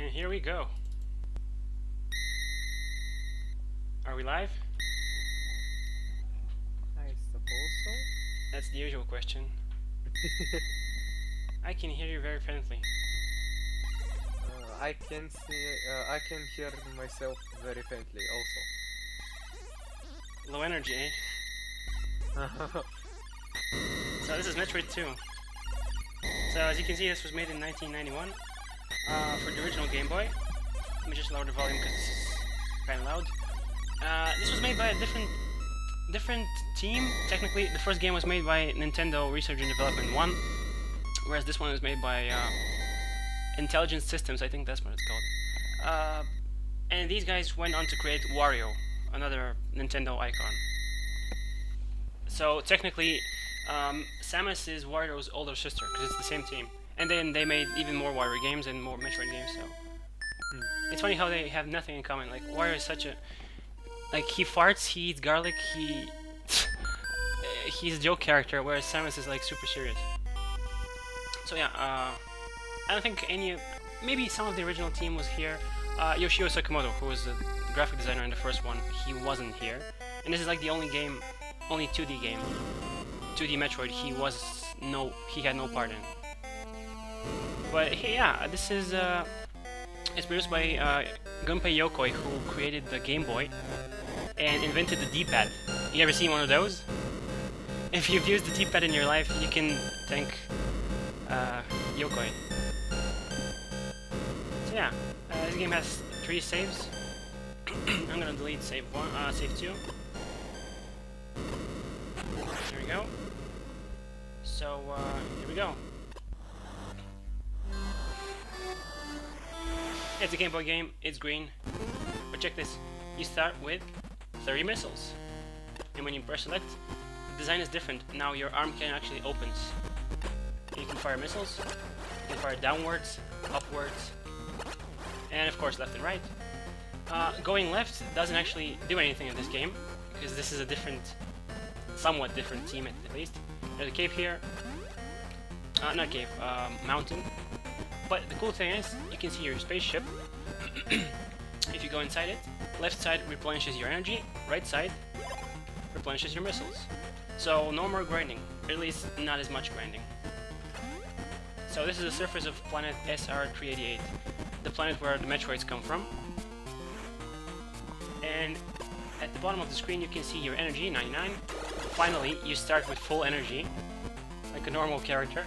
And here we go. Are we live? I suppose so. That's the usual question. I can hear you very faintly. I can see. I can hear myself very faintly Low energy, eh? also. So this is Metroid II. So as you can see, this was made in 1991 for the original Game Boy. Let me just lower the volume because this is kind of loud. This was made by a different team. Technically, the first game was made by Nintendo Research and Development 1, whereas this one is made by Intelligent Systems, I think that's what it's called. And these guys went on to create Wario, another Nintendo icon. So technically, Samus is Wario's older sister, because it's the same team. And then they made even more Wario games and more Metroid games, so... It's funny how they have nothing in common. Like, Wario is such a... Like, he farts, he eats garlic, he's a joke character, whereas Samus is, like, super serious. So yeah, I don't think any... Maybe some of the original team was here. Yoshio Sakamoto, who was the graphic designer in the first one, he wasn't here. And this is, like, the only 2D game. 2D Metroid, he had no part in. But yeah, this is it's produced by Gunpei Yokoi, who created the Game Boy and invented the D-pad. You ever seen one of those? If you've used the D-pad in your life, you can thank Yokoi. So yeah, this game has 3 saves. I'm gonna delete save 2. There we go. So, here we go. It's a Game Boy game, it's green. But check this, you start with 30 missiles. And when you press select, the design is different. Now your arm can actually opens. You can fire missiles, you can fire downwards, upwards, and of course left and right. Going left doesn't actually do anything in this game, because this is a somewhat different team at least. There's a cave here. Not cave, mountain. But the cool thing is, you can see your spaceship. If you go inside it, left side replenishes your energy, right side replenishes your missiles. So no more grinding, or at least not as much grinding. So this is the surface of planet SR-388, the planet where the Metroids come from. And at the bottom of the screen you can see your energy, 99. Finally, you start with full energy, like a normal character.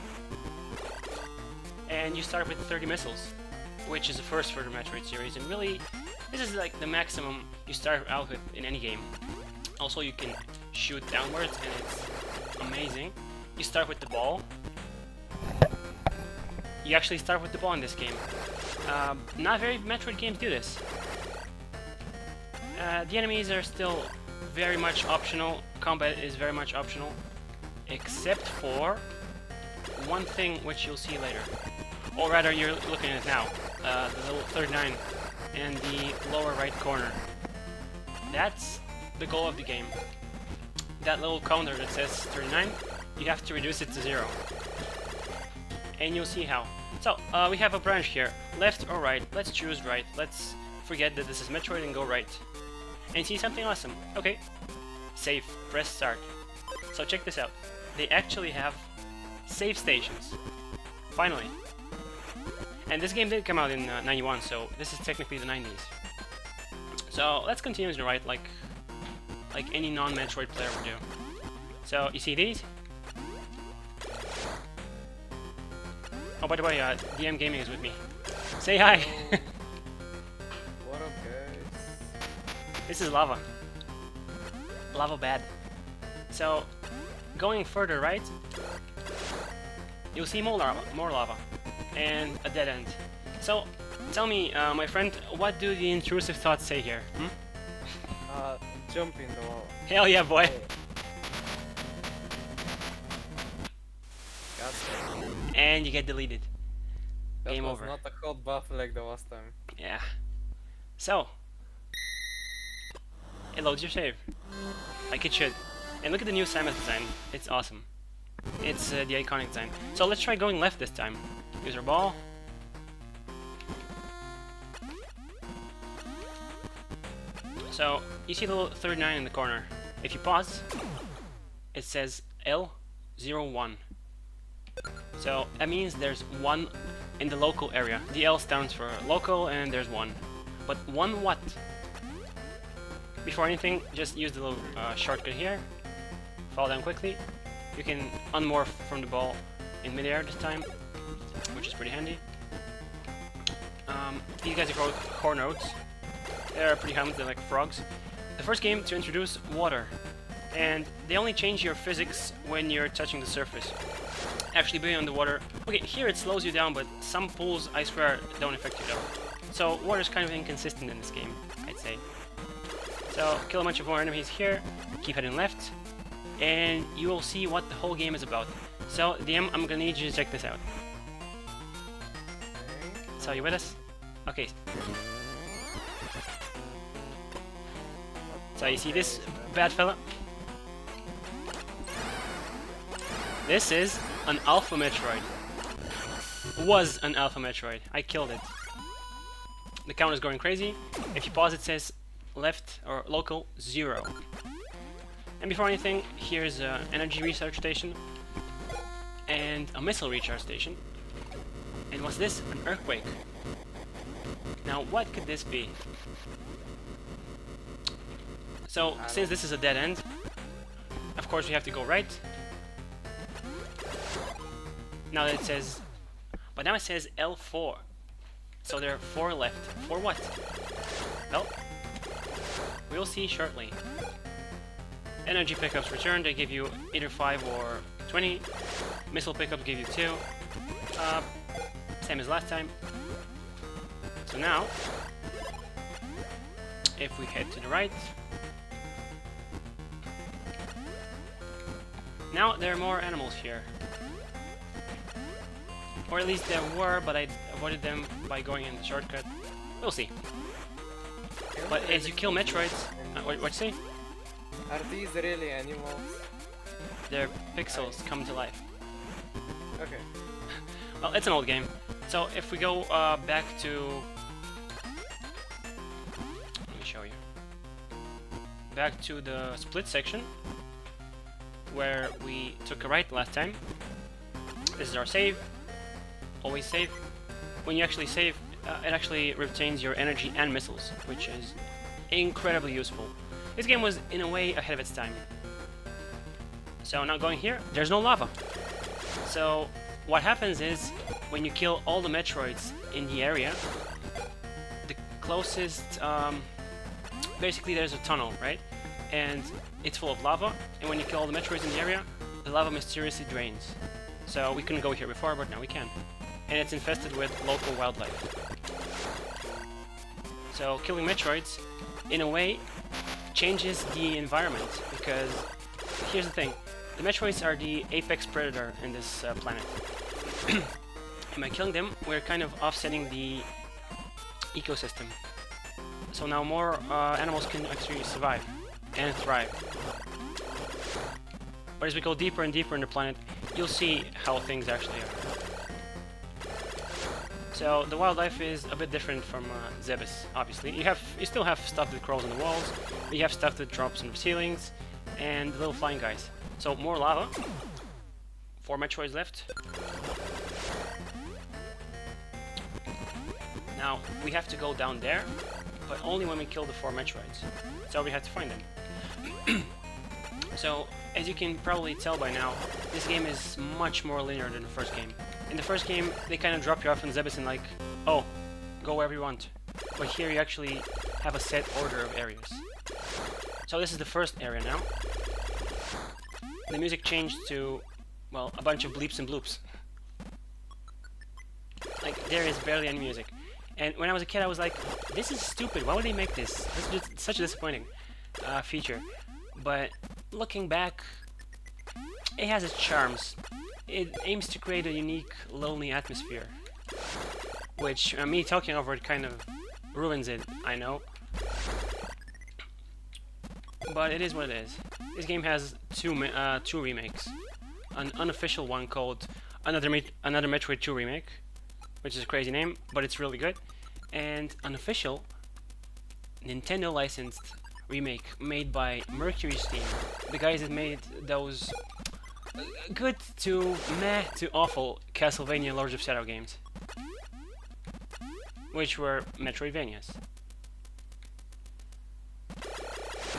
And you start with 30 missiles, which is a first for the Metroid series, and really, this is like the maximum you start out with in any game. Also, you can shoot downwards, and it's amazing. You start with the ball. You actually start with the ball in this game. Not very Metroid games do this. The enemies are still very much optional. Combat is very much optional, except for one thing which you'll see later. Or rather, you're looking at it now. The little 39 in the lower right corner. That's the goal of the game. That little counter that says 39, you have to reduce it to 0. And you'll see how. So, we have a branch here. Left or right? Let's choose right. Let's forget that this is Metroid and go right. And see something awesome. Okay. Save. Press start. So check this out. They actually have save stations. Finally. And this game did come out in 91, so this is technically the 90s. So let's continue to the right, like any non-Metroid player would do. So you see these? Oh, by the way, DM Gaming is with me. Say hi. What up, guys? This is lava. Lava bad. So going further right, you'll see more lava. And a dead end. So, tell me, my friend, what do the intrusive thoughts say here? Jump in the wall. Hell yeah, boy! And you get deleted. That Game was over. Not a hot buff like the last time. Yeah. So, it loads your save. Like it should. And look at the new Samus design. It's awesome. It's the iconic design. So let's try going left this time. Use our ball. So you see the little 39 in the corner. If you pause, it says L01. So that means there's 1 in the local area. The L stands for local and there's 1. But 1 what? Before anything, just use the little shortcut here. Fall down quickly. You can unmorph from the ball in midair this time, which is pretty handy. These guys are called Hornodes. They're pretty harmless, they're like frogs. The first game to introduce water, and they only change your physics when you're touching the surface. Actually being on the water, okay, here it slows you down, but some pools, I swear, don't affect you though. So water is kind of inconsistent in this game, I'd say. So kill a bunch of more enemies here, keep heading left, and you will see what the whole game is about. So DM, I'm gonna need you to check this out. So you with us? Okay. So you see this bad fella? This is an Alpha Metroid. Was an Alpha Metroid. I killed it. The count is going crazy. If you pause, it says left or local 0. And before anything, here's an energy recharge station and a missile recharge station. And what's this? An earthquake. Now, what could this be? So, since this is a dead end, of course we have to go right. Now that it says... But now it says L4. So there are 4 left. 4 what? Well, we'll see shortly. Energy pickups return, they give you either 5 or 20. Missile pickups give you 2. Same as last time. So now, if we head to the right, now there are more animals here. Or at least there were, but I avoided them by going in the shortcut. We'll see. But as you kill Metroids... what'd you say? Are these really animals? Their pixels come to life. Okay. Well, it's an old game. So if we go back to... Let me show you. Back to the split section, where we took a right last time. This is our save. Always save. When you actually save, it actually retains your energy and missiles, which is incredibly useful. This game was, in a way, ahead of its time. So now going here, there's no lava. So what happens is, when you kill all the Metroids in the area, the closest... basically there's a tunnel, right? And it's full of lava, and when you kill all the Metroids in the area, the lava mysteriously drains. So we couldn't go here before, but now we can. And it's infested with local wildlife. So killing Metroids, in a way, changes the environment, because here's the thing, the Metroids are the apex predator in this planet. And by killing them, we're kind of offsetting the ecosystem. So now more animals can actually survive and thrive. But as we go deeper and deeper in the planet, you'll see how things actually are. So the wildlife is a bit different from Zebes, obviously. You still have stuff that crawls on the walls, but you have stuff that drops on the ceilings, and the little flying guys. So more lava. 4 Metroids left. Now we have to go down there, but only when we kill the 4 Metroids. So we have to find them. So as you can probably tell by now, this game is much more linear than the first game. In the first game, they kind of drop you off in Zebes and like, oh, go wherever you want. But here you actually have a set order of areas. So this is the first area now. The music changed to, well, a bunch of bleeps and bloops. Like, there is barely any music. And when I was a kid, I was like, this is stupid, why would they make this? This is just such a disappointing feature. But looking back, it has its charms. It aims to create a unique, lonely atmosphere. Which, me talking over it kind of ruins it, I know. But it is what it is. This game has two remakes. An unofficial one called Another Metroid 2 Remake, which is a crazy name, but it's really good. And an official, Nintendo licensed remake made by Mercury's team, the guys that made those good to meh to awful Castlevania Lords of Shadow games, which were Metroidvanias.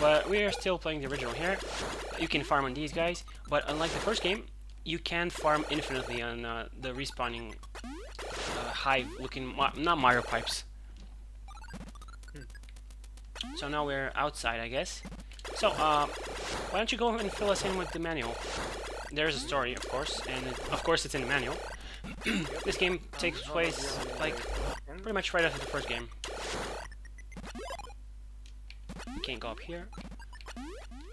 But we are still playing the original here. You can farm on these guys, but unlike the first game, you can farm infinitely on the respawning hive-looking, not Mario pipes. So now we're outside, I guess. So, why don't you go and fill us in with the manual? There's a story, of course, and of course it's in the manual. This game takes place, like, pretty much right after the first game. You can't go up here,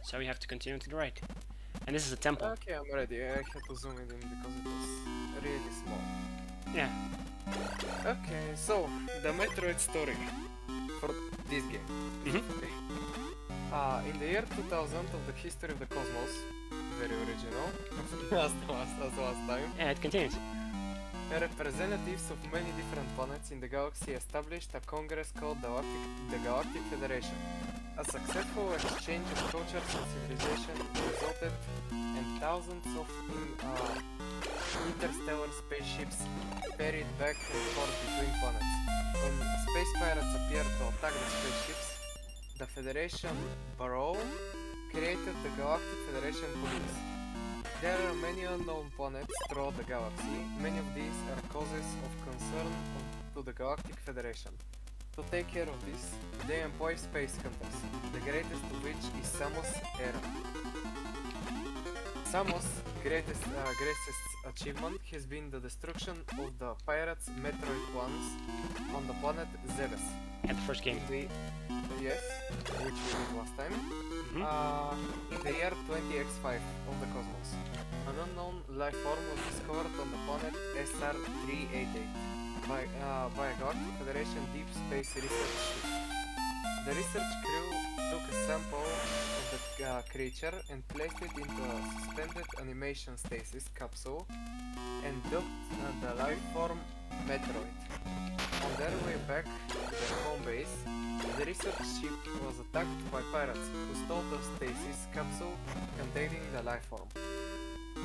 so we have to continue to the right. And this is a temple. Okay, I'm ready. I had to zoom it in because it was really small. Yeah. Okay, so the Metroid story for this game. Mm-hmm. In the year 2000 of the history of the cosmos, very original, as last time, Yeah, it continues. representatives of many different planets in the galaxy established a congress called the Galactic Federation. A successful exchange of cultures and civilization resulted in thousands of interstellar spaceships ferried back and forth between planets. When space pirates appeared to attack the spaceships, the Federation Bureau created the Galactic Federation Police. There are many unknown planets throughout the galaxy. Many of these are causes of concern to the Galactic Federation. To take care of this, they employ space hunters, the greatest of which is Samus Aran. Samus' greatest achievement has been the destruction of the pirates' Metroid plans on the planet Zebes. At the first game. Yes, which we did last time. In the year 20x5 of the cosmos, an unknown life form was discovered on the planet SR-388 by a Galactic Federation Deep Space Research ship. The research crew took a sample of the creature and placed it into a suspended animation stasis capsule and dubbed the life form Metroid. On their way back to their home base, the research ship was attacked by pirates who stole the stasis capsule containing the life form.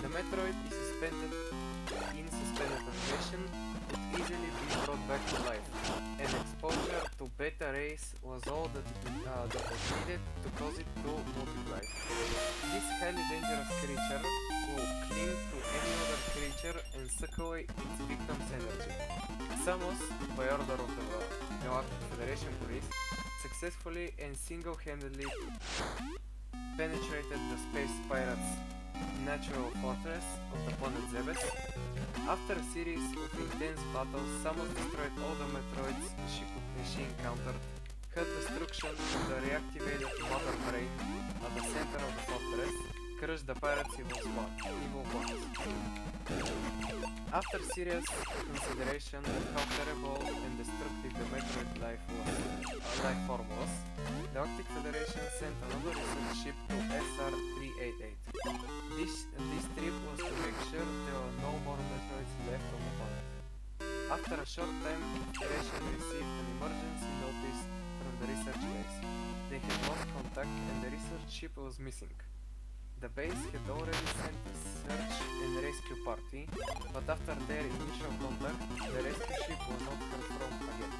The Metroid is suspended animation could easily be brought back to life, and exposure to beta rays was all that was needed to cause it to multiply. This highly dangerous creature will cling to any other creature and suck away its victim's energy. Samus, by order of the Galactic Federation Police, successfully and single-handedly penetrated the space pirates' natural fortress of the planet Zebes. After a series of intense battles, Samus destroyed all the Metroids she encountered, had destruction of the reactivated mother brain at the center of the fortress, crushed the pirates' evil bonds. After serious consideration of how terrible and destructive the Metroid life form was, the Galactic Federation sent another research ship to SR-388. This trip was to make sure there were no more Metroids left on the planet. After a short time, the Federation received an emergency notice from the research base. They had lost contact and the research ship was missing. The base had already sent a search and rescue party, but after their initial contact, the rescue ship was not heard from again.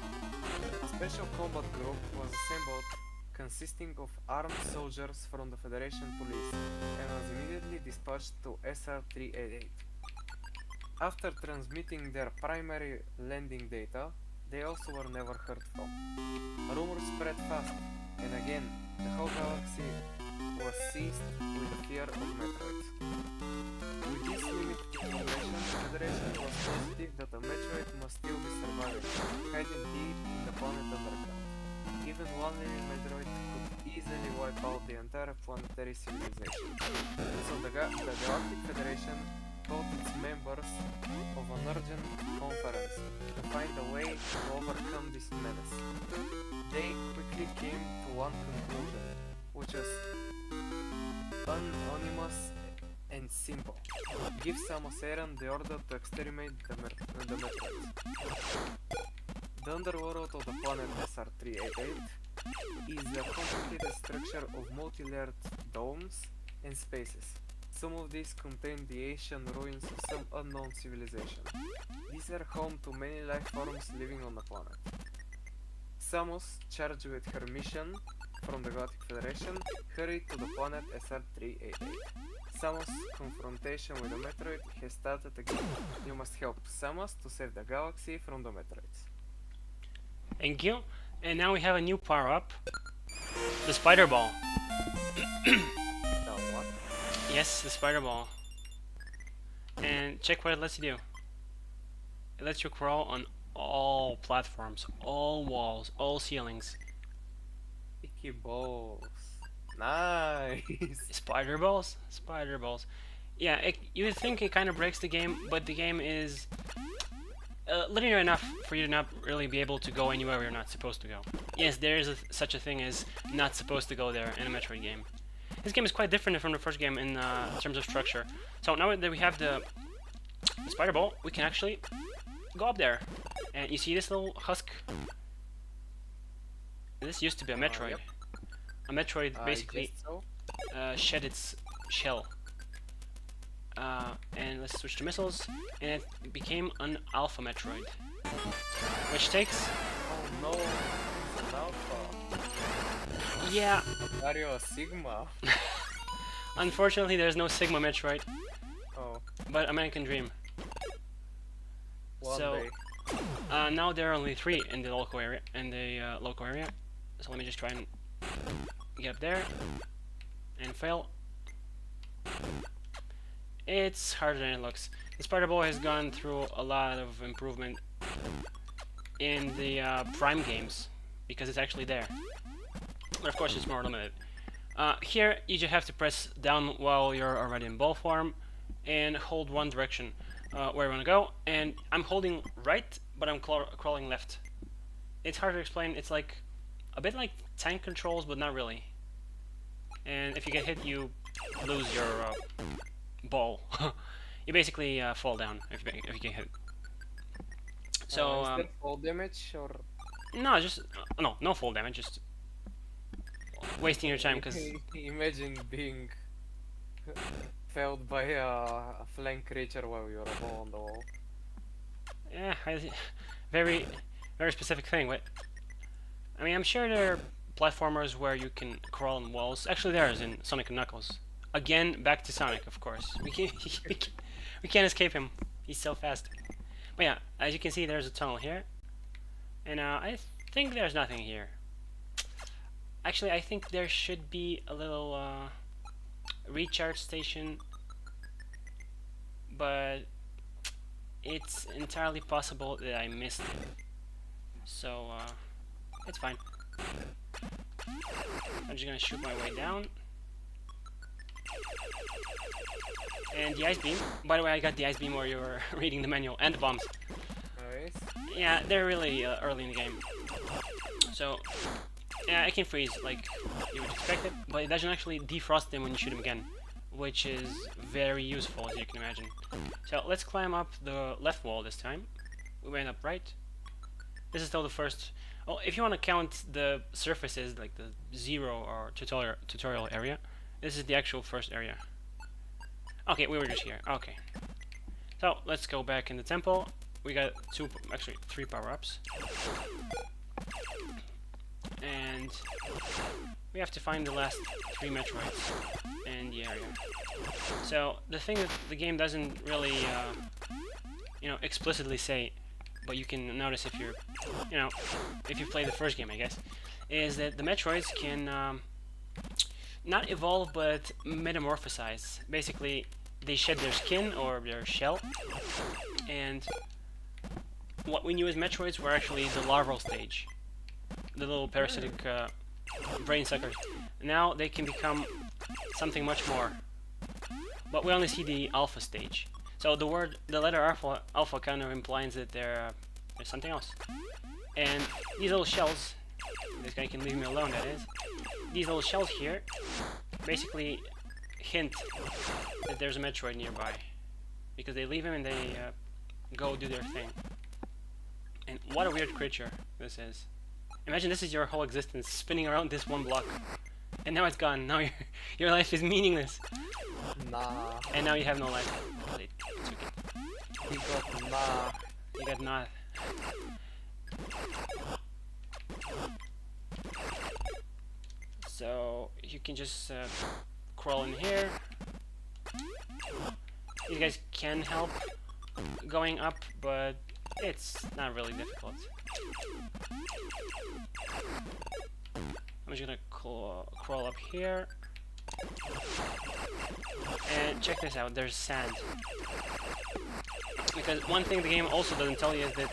A special combat group was assembled consisting of armed soldiers from the Federation Police and was immediately dispatched to SR-388. After transmitting their primary landing data, they also were never heard from. Rumors spread fast, and again, the whole galaxy was seized with the fear of Metroids. With this limited information, the Federation was positive that a Metroid must still be surviving, hiding deep in the planet underground. Even one living Metroid could easily wipe out the entire planetary civilization. So the Galactic Federation called its members of an urgent conference to find a way to overcome this menace. They quickly came to one conclusion, which was unanimous and simple. Give Samus Aran the order to exterminate the Metroids. The underworld of the planet SR-388 is a complicated structure of multi-layered domes and spaces. Some of these contain the ancient ruins of some unknown civilization. These are home to many life forms living on the planet. Samus, charged with her mission from the Galactic Federation, hurried to the planet SR-388. Samus' confrontation with the Metroid has started again. You must help Samus to save the galaxy from the Metroids. Thank you. And now we have a new power-up. The spider ball. Now what? Yes, the spider ball. And check what it lets you do. It lets you crawl on all platforms, all walls, all ceilings. Icky balls. Nice! Spider balls? Spider balls. Yeah, you would think it kind of breaks the game, but the game is linear enough for you to not really be able to go anywhere you're not supposed to go. Yes, there is such a thing as not supposed to go there in a Metroid game. This game is quite different from the first game in terms of structure. So now that we have the spider ball, we can actually go up there. And you see this little husk? This used to be a Metroid. Yep. A Metroid I basically guess so. shed its shell. And let's switch to missiles, and it became an Alpha Metroid. Which takes... Oh no, it's an alpha. Yeah, Are you a Sigma? unfortunately there's no Sigma Metroid, Oh, but American Dream. one So, day. now there are only 3 in the local area. So let me just try and get up there and fail. It's harder than it looks. The Spider Ball has gone through a lot of improvement in the Prime games because it's actually there. But of course, it's more limited. Here, you just have to press down while you're already in ball form and hold one direction where you want to go. And I'm holding right, but I'm crawling left. It's hard to explain. It's like a bit like tank controls, but not really. And if you get hit, you lose your ball. You basically fall down if you get hit. So Is that fall damage or? no, no fall damage, just wasting your time because Imagine being felled by a flank creature while you're a ball on the wall. yeah, very very specific thing. But I mean, I'm sure there are platformers where you can crawl on walls. Actually, there is in Sonic and Knuckles. Again, back to Sonic, of course. We can't escape him. He's so fast. But yeah, as you can see, there's a tunnel here, and I think there's nothing here. Actually, I think there should be a little recharge station, but it's entirely possible that I missed it. So it's fine. I'm just gonna shoot my way down. And the ice beam. By the way, I got the ice beam while you were reading the manual, and the bombs. Nice. Yeah, they're really early in the game. So, yeah, it can freeze like you would expect it, but it doesn't actually defrost them when you shoot them again, which is very useful, as you can imagine. So let's climb up the left wall this time. We went up right. This is still the first. Oh, if you want to count the surfaces, like the 0 or tutorial area, this is the actual first area. Okay, we were just here. Okay. So let's go back in the temple. We got actually 3 power-ups. And we have to find the last 3 Metroids in the area. So the thing that the game doesn't really, explicitly say, but you can notice if you're, if you play the first game, I guess, is that the Metroids can not evolve, but metamorphosize. Basically, they shed their skin or their shell, and what we knew as Metroids were actually the larval stage, the little parasitic brain suckers. Now they can become something much more, but we only see the alpha stage. So the letter alpha kind of implies that there's something else. And these little shells, this guy can leave me alone, that is. These little shells here basically hint that there's a Metroid nearby, because they leave him and they go do their thing. And what a weird creature this is. Imagine this is your whole existence, spinning around this one block. And now it's gone. Now your life is meaningless. Nah. And now you have no life. But it's okay. He got nah. You got not. So you can just crawl in here. You guys can help going up, but it's not really difficult. I'm just gonna crawl up here. And check this out, there's sand. Because one thing the game also doesn't tell you is that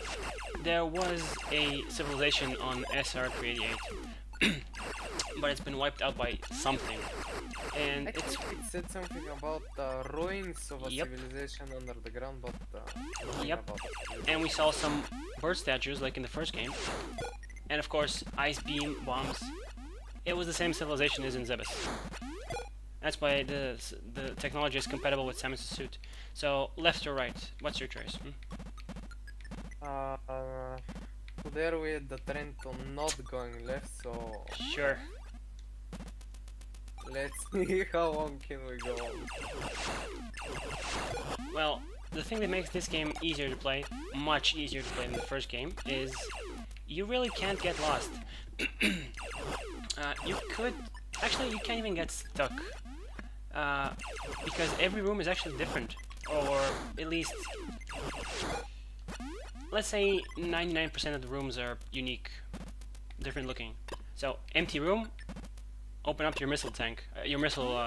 there was a civilization on SR388. But it's been wiped out by something. And I it's... think it said something about ruins of a Yep. civilization under the ground, but nothing Yep. about it. And we saw some bird statues like in the first game. And of course, ice beam bombs. It was the same civilization as in Zebes. That's why the technology is compatible with Samus' suit. So, left or right? What's your choice? Today we had the trend to not going left, so Sure. let's see how long can we go. Well, the thing that makes this game easier to play, much easier to play than the first game, is you really can't get lost. You could... Actually, you can't even get stuck. Because every room is actually different. Or at least... Let's say 99% of the rooms are unique. Different looking. So, empty room, open up your missile tank. Your missile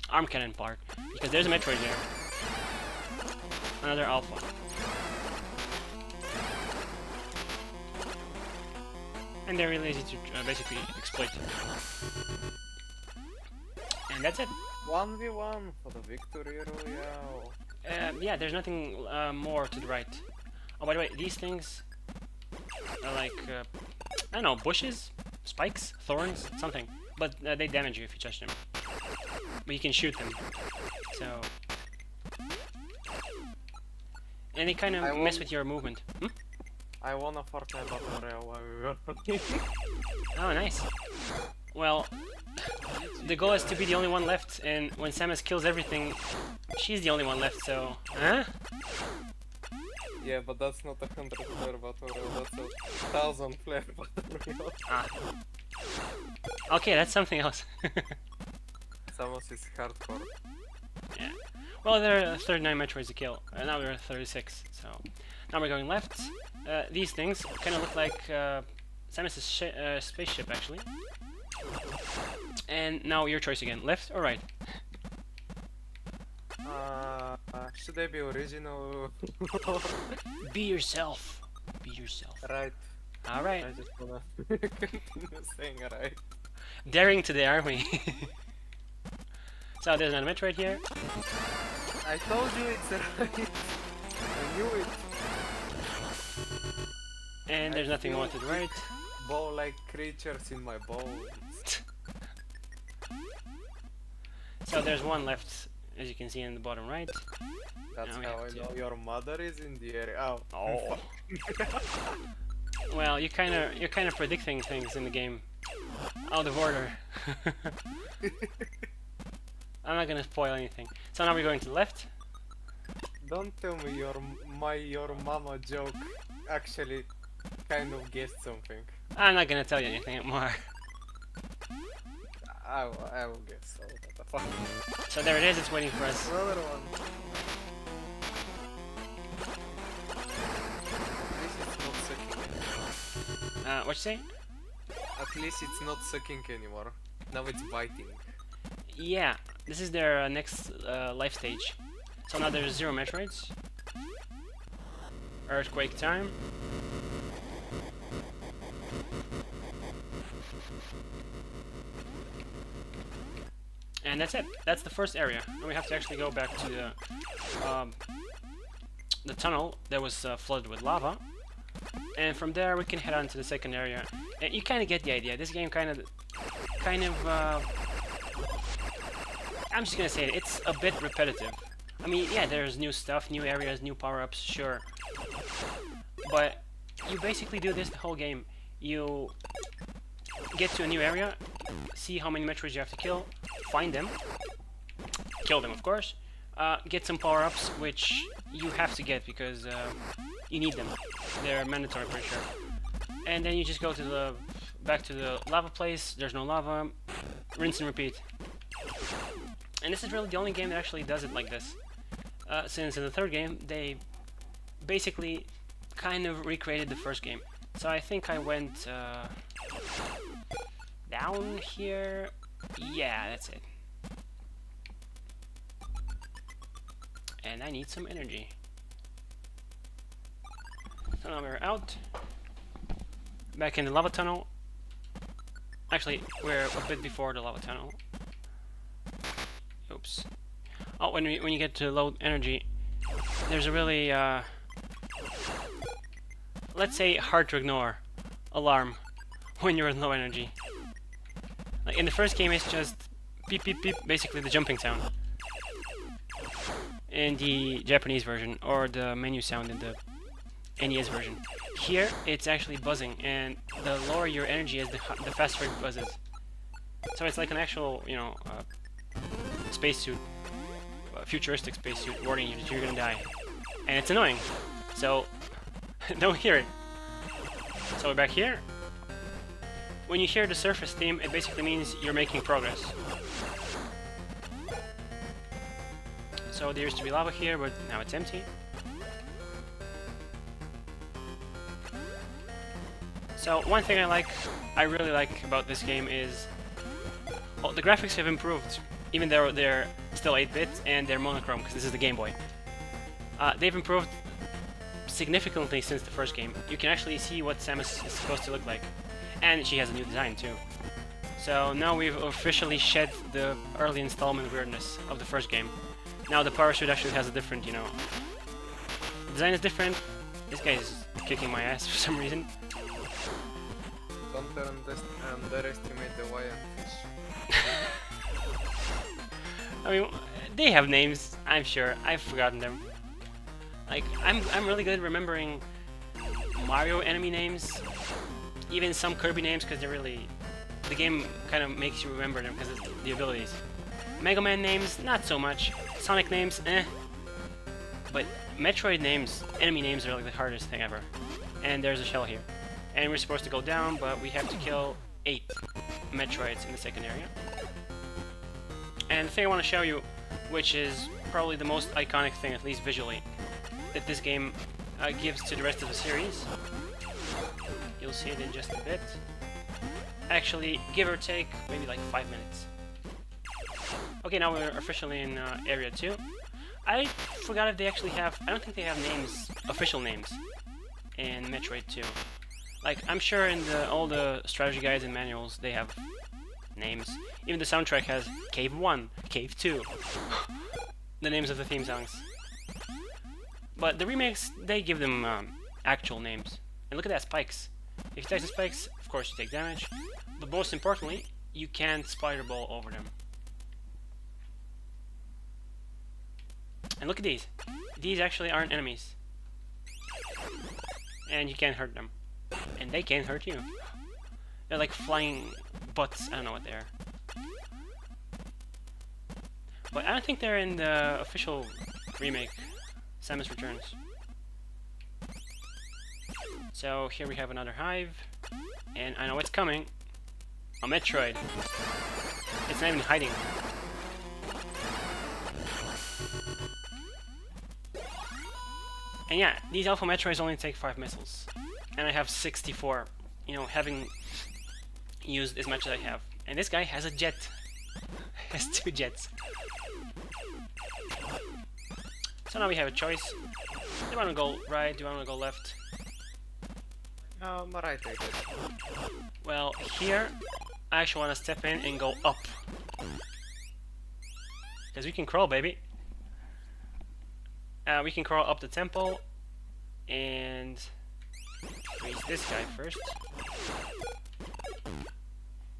arm cannon part. Because there's a Metroid there. Another alpha. And they're really easy to basically exploit. And that's it. 1v1 for the victory royale. Yeah, there's nothing more to the right. Oh, by the way, these things are like, I don't know, bushes? Spikes? Thorns? Something. But they damage you if you touch them. But you can shoot them. So... And they kind of mess with your movement. Hmm? I won a Fortnite Battle Royale while we were playing. Oh, nice. Well, the goal is to be the only one left, and when Samus kills everything, she's the only one left, so... Huh? Yeah, but that's not a 100 player Battle Royale, that's a 1000 player Battle Royale. Ah. Okay, that's something else. Samus is hardcore. Yeah. Well, there are 39 Metroids to kill. Now we're at 36, so... Now we're going left. These things kind of look like Samus' spaceship, actually. And now your choice again. Left or right? Should I be original? Be yourself. Be yourself. Right. Alright. I just wanna continue saying right. Daring today, aren't we? So there's another Metroid here. I told you it's right. I knew it. And there's nothing more to the right. Bow-like creatures in my bones. So there's one left, as you can see in the bottom right. That's Now we how have I to- know your mother is in the area. Oh. Oh. Well, you're kind of predicting things in the game, out of order. I'm not gonna spoil anything. So now we're going to the left. Don't tell me your mama joke actually kind of guessed something. I'm not gonna tell you anything more. I will guess so. What the fuck? So there it is. It's waiting for us. Another one. At least it's not sucking anymore. What you say? At least it's not sucking anymore. Now it's biting. Yeah, this is their next life stage. So now there's 0 Metroids. Earthquake time. And that's it. That's the first area. And we have to actually go back to the tunnel that was flooded with lava. And from there we can head on to the second area. And you kind of get the idea. This game kind of I'm just gonna say it, it's a bit repetitive. I mean, yeah, there's new stuff, new areas, new power-ups, sure. But you basically do this the whole game. you get to a new area, see how many Metroids you have to kill, find them, kill them of course, get some power-ups, which you have to get because you need them. They're mandatory, pretty sure. And then you just go to the back to the lava place. There's no lava. Rinse and repeat. And this is really the only game that actually does it like this. Since in the third game they basically kind of recreated the first game. So I think I went down here. Yeah, that's it. And I need some energy. So now we're out. Back in the lava tunnel. Actually, we're a bit before the lava tunnel. Oops. Oh, when you get to low energy, there's a really, let's say, hard to ignore alarm when you're in low energy. Like in the first game, it's just beep beep beep, basically the jumping sound. In the Japanese version, or the menu sound in the NES version. Here, it's actually buzzing, and the lower your energy is, the faster it buzzes. So it's like an actual, you know, spacesuit, futuristic spacesuit, warning you that you're gonna die. And it's annoying, so don't hear it. So we're back here. When you hear the surface theme, it basically means you're making progress. So there used to be lava here, but now it's empty. So one thing I really like about this game is, well, the graphics have improved, even though they're still 8-bit and they're monochrome, because this is the Game Boy. They've improved significantly since the first game. You can actually see what Samus is supposed to look like. And she has a new design too. So now we've officially shed the early installment weirdness of the first game. Now the power suit actually has a different, you know... The design is different. This guy is kicking my ass for some reason. Don't underestimate the Hawaiian fish. I mean, they have names, I'm sure. I've forgotten them. Like, I'm really good at remembering Mario enemy names. Even some Kirby names, because they're really... The game kind of makes you remember them because of the abilities. Mega Man names, not so much. Sonic names, eh. But Metroid names, enemy names are like the hardest thing ever. And there's a shell here. And we're supposed to go down, but we have to kill 8 Metroids in the second area. And the thing I want to show you, which is probably the most iconic thing, at least visually, that this game gives to the rest of the series. You'll see it in just a bit. Actually, give or take, maybe like 5 minutes. Okay, now we're officially in Area 2. I forgot if they actually have... I don't think they have names, official names, in Metroid 2. Like, I'm sure in all the strategy guides and manuals, they have names. Even the soundtrack has Cave 1, Cave 2. The names of the theme songs. But the remakes, they give them actual names. And look at that, spikes. If you take the spikes, of course you take damage. But most importantly, you can't spider ball over them. And look at these. These actually aren't enemies. And you can't hurt them. And they can't hurt you. They're like flying butts. I don't know what they are. But I don't think they're in the official remake, Samus Returns. So here we have another hive. And I know what's coming. A Metroid. It's not even hiding. And yeah, these Alpha Metroids only take 5 missiles. And I have 64, you know, having used as much as I have. And this guy has a jet. Has 2 jets. So now we have a choice. Do you want to go right? Do you want to go left? Right, I take it. Well, here, I actually want to step in and go up. Because we can crawl, baby. We can crawl up the temple and freeze this guy first.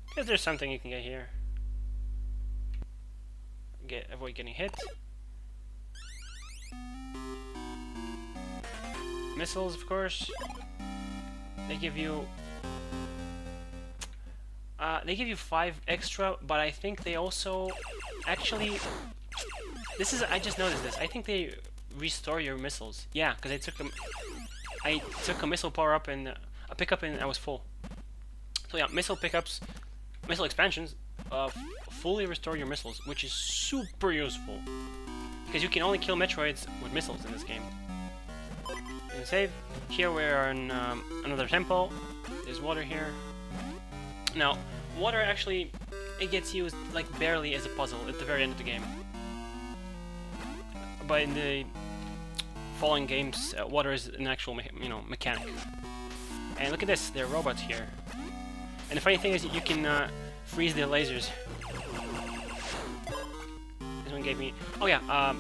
Because there's something you can get here. Avoid getting hit. Missiles, of course. They give you They give you 5 extra, but I think they also actually. This is. I just noticed this. I think they restore your missiles. Yeah, because I took a missile power up and a pickup and I was full. So yeah, missile pickups, missile expansions, fully restore your missiles, which is super useful because you can only kill Metroids with missiles in this game. And save. Here we're in another temple. There's water here. Now, water actually, it gets used like barely as a puzzle at the very end of the game. But in the following games, water is an actual, mechanic. And look at this, there are robots here. And the funny thing is, you can freeze the lasers. This one gave me, oh yeah,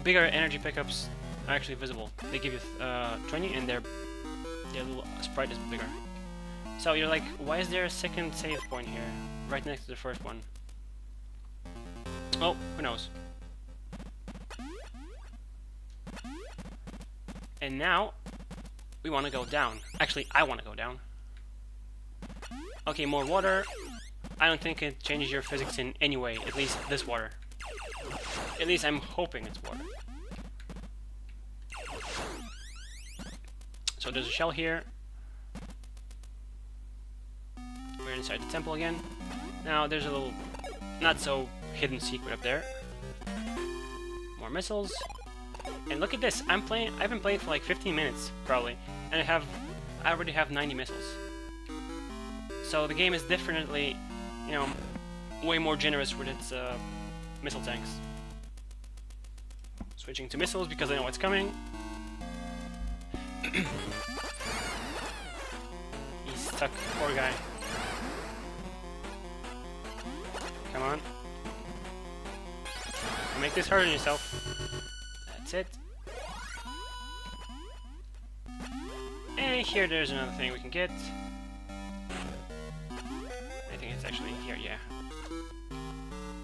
bigger energy pickups are actually visible. They give you 20, and their little sprite is bigger. So you're like, why is there a second save point here, right next to the first one? Oh, who knows? And now, we want to go down. Actually, I want to go down. Okay, more water. I don't think it changes your physics in any way, at least this water. At least I'm hoping it's water. So there's a shell here. We're inside the temple again. Now there's a little not so hidden secret up there. More missiles. And look at this. I've been playing for like 15 minutes probably, and I already have 90 missiles. So the game is definitely, way more generous with its missile tanks. Switching to missiles because I know what's coming. He's stuck, poor guy. Come on. Make this hard on yourself. That's it. And here there's another thing we can get. I think it's actually here, yeah.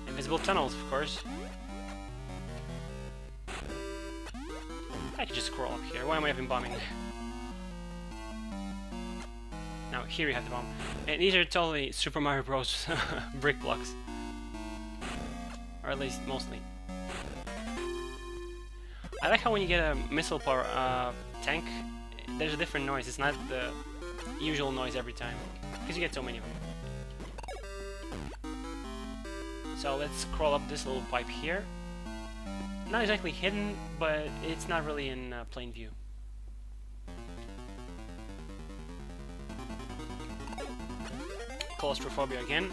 Invisible tunnels, of course. I could just scroll up here. Why am I even bombing? Now here you have the bomb. And these are totally Super Mario Bros. Brick blocks. Or at least mostly. I like how when you get a missile power tank, there's a different noise. It's not the usual noise every time. Because you get so many of them. So let's crawl up this little pipe here. Not exactly hidden, but it's not really in plain view. Claustrophobia again.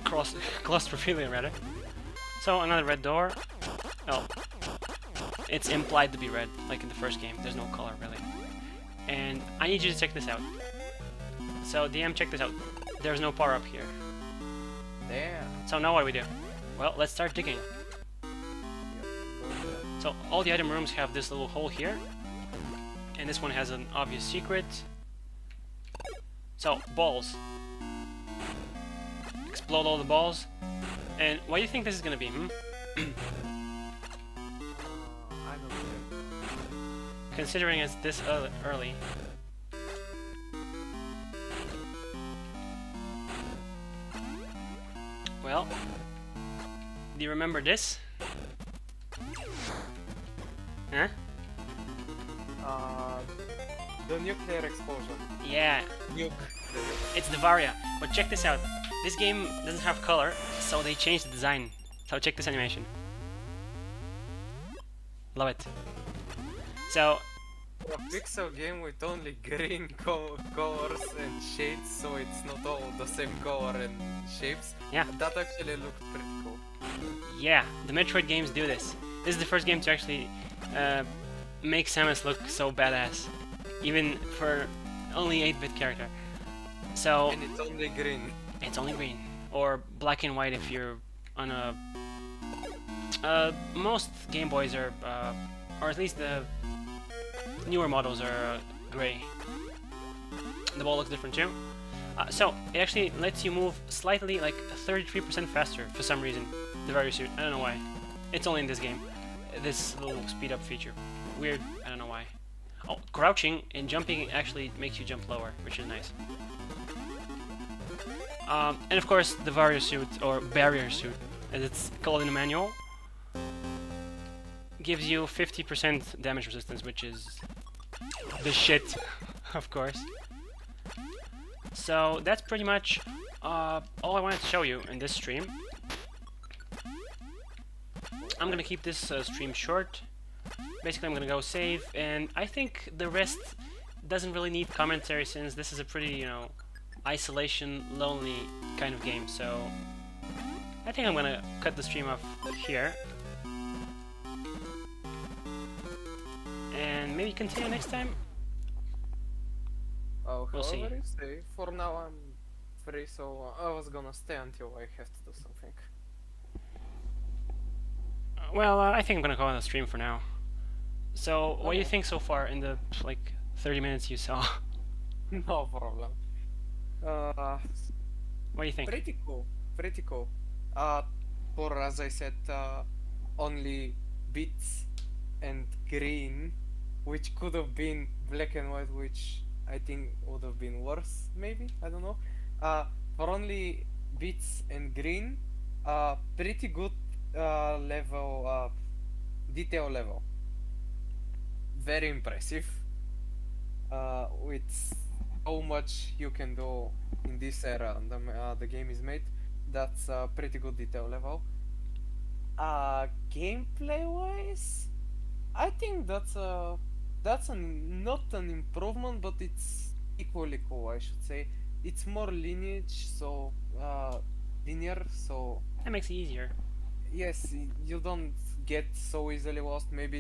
Claustrophilia rather. So another red door. Oh. It's implied to be red, like in the first game. There's no color really. And I need you to check this out. So DM, check this out. There's no power up here. There. So now what do we do? Well, let's start digging. So all the item rooms have this little hole here. And this one has an obvious secret. So, balls. Explode all the balls. And what do you think this is gonna be, I don't know. Considering it's this early. Well, do you remember this? Huh? The nuclear explosion. Yeah, Nuke. it's the Varia. But check this out. This game doesn't have color, so they changed the design. So check this animation. Love it. So, A pixel game with only green colors and shades, so it's not all the same color and shapes. yeah, That actually looked pretty cool. yeah, the Metroid games do this. This is the first game to actually make Samus look so badass. Even for only 8-bit character. So, And it's only green. it's only green. Or black and white if you're on a... most Game Boys are, or at least the newer models are gray. The ball looks different too. So, it actually lets you move slightly, like 33% faster for some reason. The Varia suit, I don't know why. It's only in this game. This little speed up feature. Weird, I don't know why. Oh, crouching and jumping actually makes you jump lower, which is nice. And of course, the Varia suit, or barrier suit, as it's called in the manual, gives you 50% damage resistance, which is the shit, of course. So that's pretty much all I wanted to show you in this stream. I'm gonna keep this stream short. Basically, I'm gonna go save, and I think the rest doesn't really need commentary since this is a pretty, you know, isolation, lonely kind of game. So I think I'm gonna cut the stream off here, and maybe continue next time. Oh, We'll see. however you say. For now, I'm free, so I was gonna stay until I have to do something. Well, I think I'm gonna go on the stream for now. So, what do you Okay. think so far in the like 30 minutes you saw? No problem. What do you think? Pretty cool. Pretty cool. For as I said, only bits and green, which could have been black and white, which I think would have been worse, maybe. I don't know. For only bits and green, pretty good level, detail level. Very impressive. With so much you can do in this era the game is made, that's a pretty good detail level. Gameplay wise, I think that's not an improvement, but it's equally cool, I should say. It's more lineage, so linear, so That makes it easier. yes, you don't get so easily lost. Maybe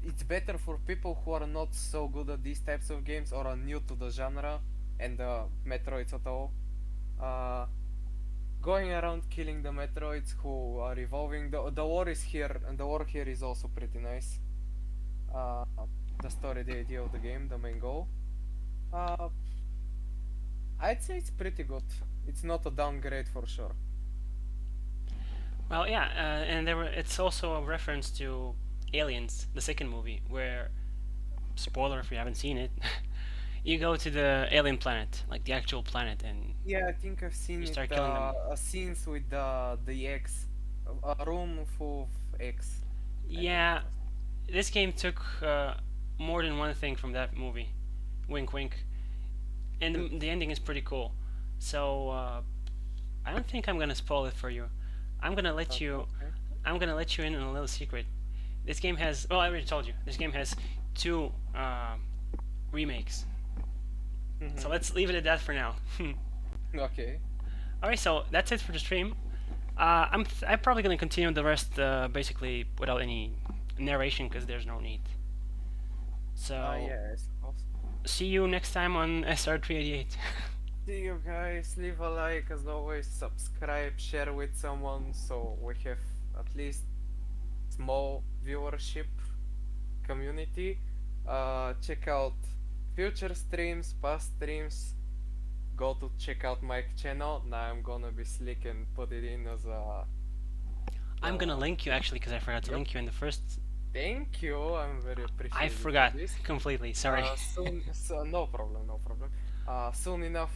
it's better for people who are not so good at these types of games or are new to the genre and Metroids at all. Going around killing the Metroids who are evolving. The war is here, and the war here is also pretty nice. The story, the idea of the game, the main goal. I'd say it's pretty good. It's not a downgrade for sure. Well, yeah, and it's also a reference to Aliens, the second movie, where, spoiler if you haven't seen it, you go to the alien planet, like the actual planet, and Yeah, I think I've seen You it. start killing them. Scenes with the X, a room full of X. I think yeah, it was. this game took more than one thing from that movie. Wink, wink. And the ending is pretty cool. So I don't think I'm gonna spoil it for you. I'm gonna let you. Okay. I'm gonna let you in on a little secret. This game has. Well, I already told you. This game has 2 remakes. So let's leave it at that for now. Okay. Alright, so that's it for the stream. I'm probably gonna continue the rest basically without any narration because there's no need. So Yeah, I suppose. see you next time on SR388. See you guys. Leave a like as always. Subscribe. Share with someone so we have at least small viewership community. Check out future streams, past streams. Go to check out my channel. Now I'm gonna be slick and put it in as a. I'm gonna link you actually because I forgot to Yep. link you in the first. Thank you. I'm very appreciative. I of forgot this. completely. Sorry. Soon, so no problem, no problem. Soon enough,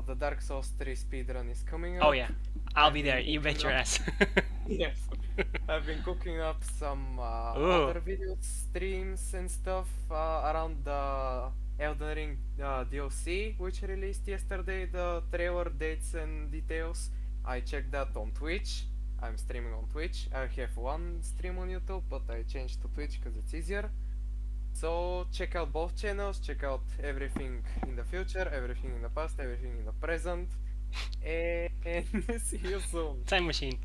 the Dark Souls 3 speedrun is coming up. Oh yeah, I'll I've be been there. You bet looking your up- ass. Yes. I've been cooking up some Ooh. other videos, streams and stuff around the Elden Ring DLC, which released yesterday, the trailer, dates and details. I checked that on Twitch. I'm streaming on Twitch. I have one stream on YouTube, but I changed to Twitch because it's easier. So check out both channels, check out everything in the future, everything in the past, everything in the present. And see you soon. Time machine.